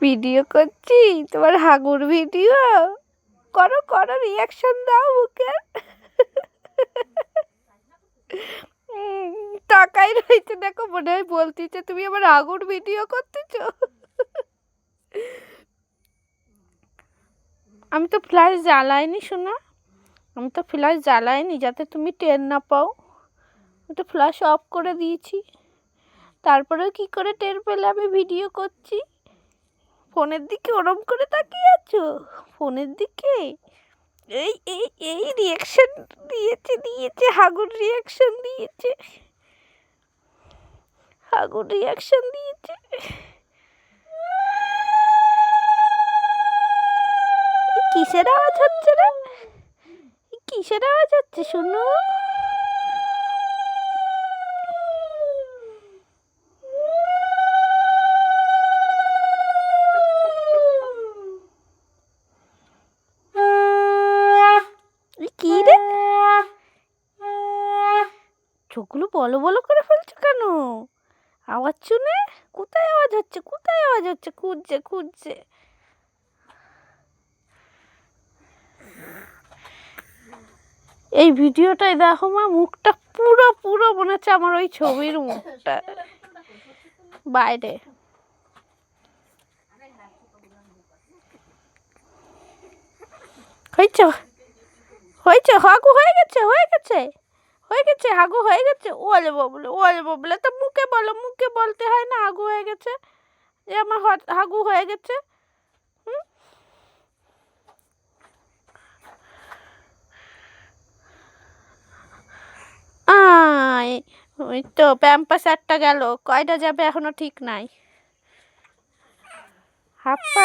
Video করছি, তোমার হাগুর video করো, করো, রিয়াকশন দাও মুখে। টাকাই রয়েছে দেখো, মনে হয় বলতেছে তুমি আমার হাগুর ভিডিও করতেছ। আমি তো ফ্ল্যাশ জ্বালাইনি শোনা, আমি তো ফ্ল্যাশ জ্বালাইনি যাতে তুমি টের না পাও। আমি তো ফ্ল্যাশ অফ করে দিয়েছি, তারপরেও কি করে টের পেলে আমি ভিডিও করছি? ফোনের দিকে ওরম করে তাকিয়ে আছো, ফোনের দিকে। এই এই এই রিয়াকশন দিয়েছে হাগুর রিয়াকশন দিয়েছে, হাগুর রিয়াকশন দিয়েছে। কিসের আওয়াজ হচ্ছে রে? কিসের আওয়াজ হচ্ছে শুনো? কি রে, চোখগুলো বলো বলো করে ফেলছো কেন? আওয়াজ শুনে? কোথায় আওয়াজ হচ্ছে, কোথায় আওয়াজ হচ্ছে? খুঁজছে খুঁজছে। এই ভিডিওটাই দেখো মা, মুখটা পুরো পুরো মনে হচ্ছে আমার ওই ছবির মুখটা বাইরে। হয়েছে হয়েছে, হাগু হয়ে গেছে, হয়ে গেছে, হয়ে গেছে, হাগু হয়ে গেছে। ওলে ববলে, ওলে ববলে তো মুখে বলো, মুখে বলতে হয় না হাগু হয়ে গেছে, যে আমার হাগু হয়ে গেছে। আয়, ওই তো প্যাম্পাস একটা গেল, কয়টা যাবে এখনো ঠিক নাই। হাপ্পা